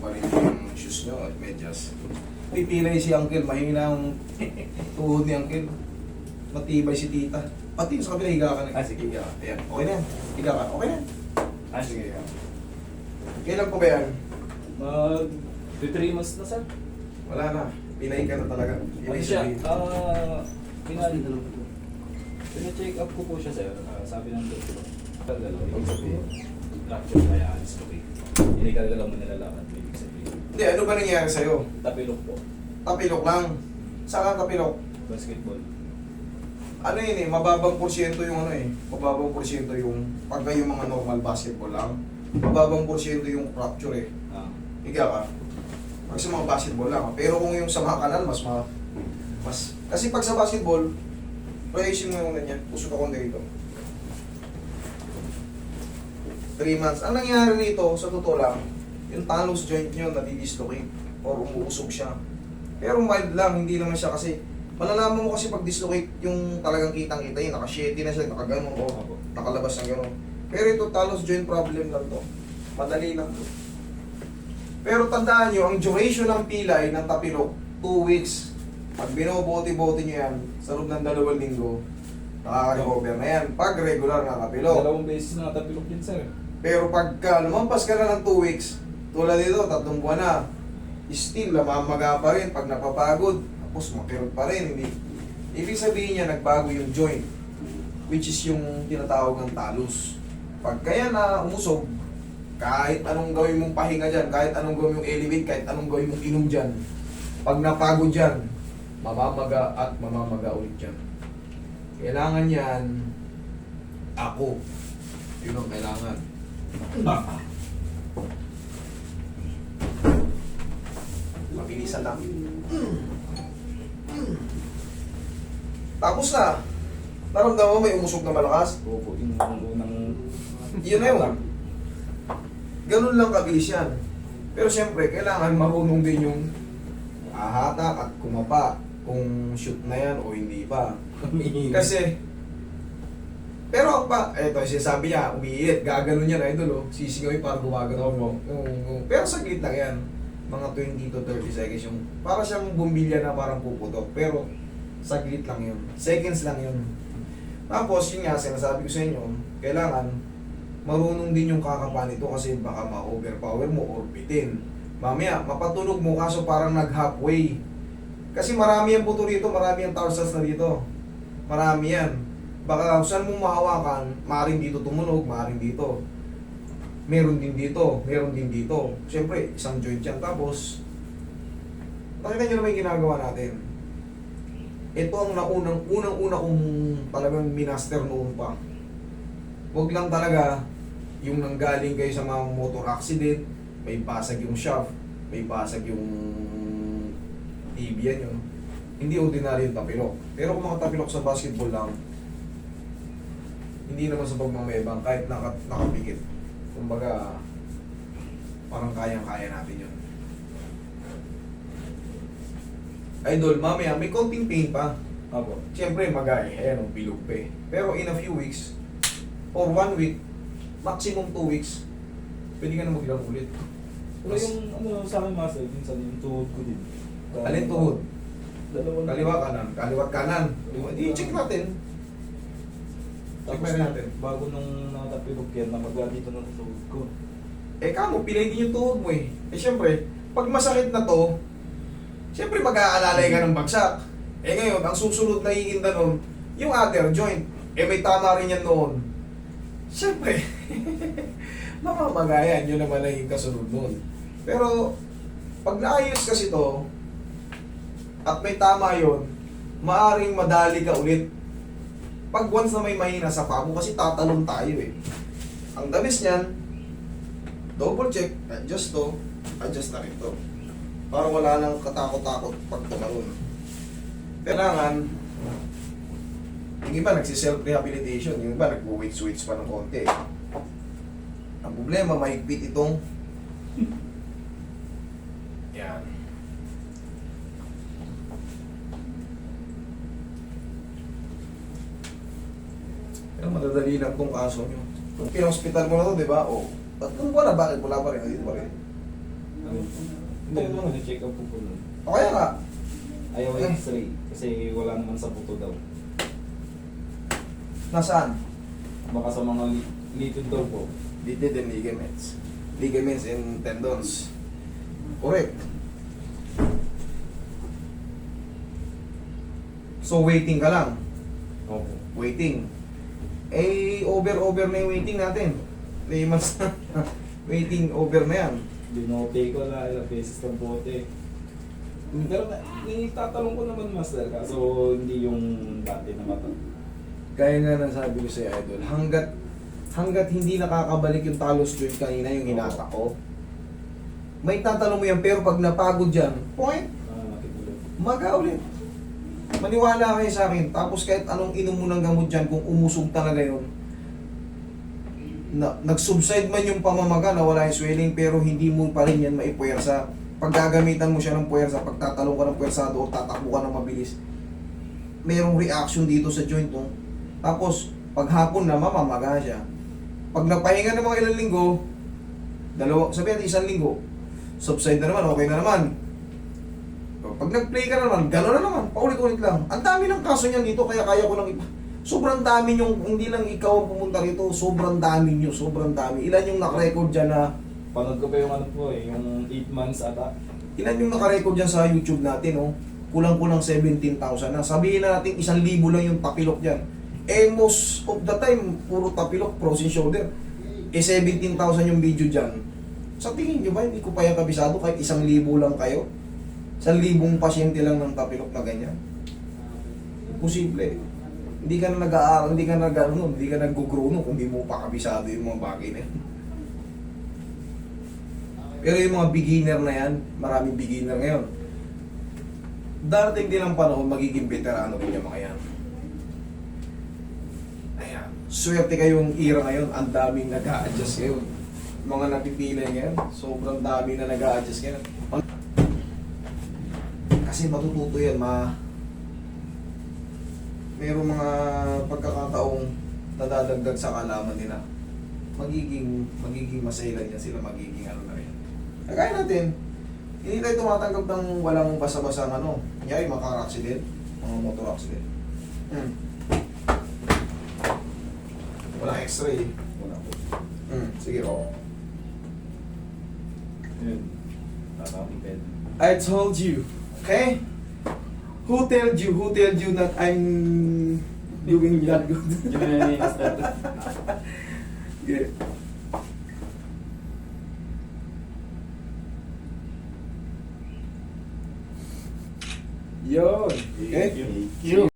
ba rin yung shoes nyo at medyas. Pipilay si Uncle, mahina ang tuhod ni Uncle. Matibay si Tita. Pati sa kabila, higa ka na. Sige, higa ka. Ayan, okay na yan. Higa ka, okay na yan. Sige, higa. Kailan po ba yan? Mag 3 months na, sir. Wala na. Pinay ka na talaga. Ano siya? Pina-check up ko po siya, sir. Sabi ng doktor, kagalaw, ibig sabihin, fracture kaya alis ko kayo. Hindi kagalaw mo nilalakad, ibig sabihin. Hindi, ano ba nangyari sa'yo? Tapilok po. Tapilok lang. Saan ka tapilok? Basketball. Ano yun eh, mababang porsyento yung ano eh. Mababang porsyento yung, pagka yung mga normal basketball lang, mababang porsyento yung fracture eh. Ah. Higa ka. Pag sa mga basketball lang. Pero kung yung sa mga kanal, mas. Kasi pag sa basketball, ayusin mo yung ganyan. Pusok ako dito. 3 months. Ang nangyari rito, sa totoo lang, yung talus joint nyo nadidislocate or umuusog siya. Pero mild lang, hindi naman siya kasi malalaman mo kasi pag dislocate yung talagang kitang-kita yun, naka-shitty na siya, nakagano o nakalabas ng gano'n. Pero ito, talus joint problem lang to. Madali lang to. Pero tandaan nyo, ang duration ng pilay ng tapilok, 2 weeks. Pag binobote-bote nyo yan, sa loob ng 2 linggo, nakaka-recover na yan. Pag regular na tapilok. 2 beses na tapilok din, sir. Pero pagka lumampas ka na ng 2 weeks, tulad dito, 3 buwan na, still, namamaga pa rin pag napapagod. Tapos makirot pa rin, hindi. Ibig sabihin niya, nagbago yung joint, which is yung tinatawag ng talus. Pag kaya na umusog, kahit anong gawin mong pahinga dyan, kahit anong gawin mong elevate, kahit anong gawin mong inom dyan, pag napagod dyan, mamamaga at mamamaga ulit dyan. Kailangan yan, ako. Yun ang kailangan. Mabilisan lang. Tapos na. Naramdaman mo may umusog na malakas? Opo, yung unang... Yun na yun. Ganun lang kabilis yan. Pero siyempre, kailangan marunong din yung ahatak at kumapa kung shoot na yan o hindi pa. Kasi, pero pa, eto, sinasabi niya, umiiit, gaganon yan, idol, oh. Sisingaw yung parang gumagano mo. Pero saglit lang yan. Mga 20 to 30 seconds yung, para siyang bumbilya na parang puputok. Pero, saglit lang yun. Seconds lang yun. Tapos, yun nga, sinasabi ko sa inyo, kailangan, marunong din yung kakapa nito kasi baka ma-overpower mo or bitin. Mamaya, mapatulog mo kaso parang nag-halfway. Kasi marami ang buto rito, marami ang tarsals na dito. Marami yan. Baka saan mo mahawakan, maaaring dito tumunog, maaaring dito. Meron din dito, meron din dito. Siyempre, isang joint yan. Tapos, nakita nyo naman yung ginagawa natin. Ito ang unang-una kong talagang minaster noon pa. Huwag lang talaga yung nanggaling kayo sa mga motor accident, may basag yung shaft, may basag yung tibia nyo. Hindi ordinary yung tapilok. Pero kung mga tapilok sa basketball lang, hindi naman sa pagmamebang kahit nakapikit. Kumbaga, parang kayang-kaya natin yun. Idol, mamaya may konting pain pa. Opo. Siyempre, magay, ayan, bilog pa eh. Pero in a few weeks, or 1 week, maximum 2 weeks, pwede ka na maglaro ulit. Pero yung ano sa akin, master, minsan yung tuhod ko din. Alin tuhod? Dalawang... Kaliwa kanan, kaliwat kanan. Di check natin. Check Tapos natin. bago nung natapilok yan, namaga dito na sa tuhod ko. Eh kamo, pilay din yung tuhod mo eh. Eh syempre, pag masakit na to, syempre mag-aalalay ka ng bagsak. Eh ngayon, ang susunod na iinda nun, yung other joint. Eh may tama rin yan noon. Syempre, mamamagayan, yun naman ang yung kasunod nun. Pero, pag naayos kasi to, at may tama yun, maaring madali ka ulit. Pag once na may mahina sa paa mo, kasi tatalon tayo eh. Ang damis niyan, double check, adjust to, adjust na rin to. Para wala nang katakot-takot pag tumalon. Kailangan, yung iba nagsi-self-rehabilitation, yung iba nag-weights pa ng konti. Ang problema, mahigpit itong yan. Pero madadali lang itong kaso nyo. Kung pina-hospital mo na to, di ba? O, 3 buwan na, bakit wala pa rin? Dito pa rin. Hindi naman, check up ko po nun. O kaya nga, Ayaw x-ray kasi wala naman sa buto daw. nasaan? Baka sa mga litid daw po. Litid and ligaments. Ligaments and tendons. Correct. So waiting ka lang. Opo. Waiting. Eh, over na yung waiting natin. 3 months na. Waiting, over na yan. Binote ko na ilang beses ng bote. Pero tatanong ko naman master kaso hindi yung dati na mata. Kaya nga nang sabi ko sa idol, hanggat hindi nakakabalik yung talos joint kanina, yung hinata ko, may tatanong mo yan, pero pag napagod dyan, point, Nakituloy. maga ulit. Maniwala kayo sa akin. Tapos kahit anong inom mo ng gamot dyan, kung umusog talaga yun, nag-subside man yung pamamaga, nawala yung swelling, pero hindi mo pa rin yan maipuwersa. Pag gagamitan mo siya ng puwersa, pag tatalong ka ng puwersado o tatakbo ka ng mabilis, mayroong reaction dito sa joint. No? Tapos, pag hapon na, mamamaga siya. Pag napahinga ng mga ilang linggo, sabihin natin 1 linggo, subside na naman, okay na naman. Pag nag-play ka na naman, gano'n na naman, paulit-ulit lang. Ang dami ng kaso niyan dito, kaya kaya ko lang sobrang dami yung, hindi lang ikaw ang pumunta rito, sobrang dami nyo, sobrang dami. Ilan yung nakarecord dyan na, Panood ko pa yung ano po yung 8 months ata. ilan yung nakarecord dyan sa YouTube natin, oh? Kulang-kulang 17,000 na. Sabihin na natin 1,000 lang yung tapilok dyan. Eh, most of the time, puro tapilok, frozen shoulder. Eh, 17,000 yung video dyan. Sa tingin nyo ba, hindi ko pa yung kabisado kahit 1,000 lang kayo? 1,000 pasyente lang ng tapilok na ganyan. Imposible. Hindi ka na nag-aaral, hindi ka nag-grow kung hindi mo pa kabisado yung mga bagay na yan. Pero yung mga beginner na yan, maraming beginner ngayon. Darating din ang panahon, magiging veterano din yung mga yan. Ayan. Swerte kayong era ngayon, ang daming nag-a-adjust ngayon. Mga napipili ngayon, sobrang dami na nag-a-adjust ngayon. Kasi matututo yan, mayroong mga pagkakataong nadadagdag sa kaalaman nila. Magiging masailan yan sila, magiging ano na rin. Kagaya natin, hindi tayo tumatanggap ng walang basa-basang ano. Kunyari, mga car accident, mga motor accident. Wala x-ray. Wala po. Sige, oo. Yun. Tatapiped. I told you. Okay? Who told you that I'm doing that good? Yun na yung master. Yeah. Yun. Okay? Thank you. You.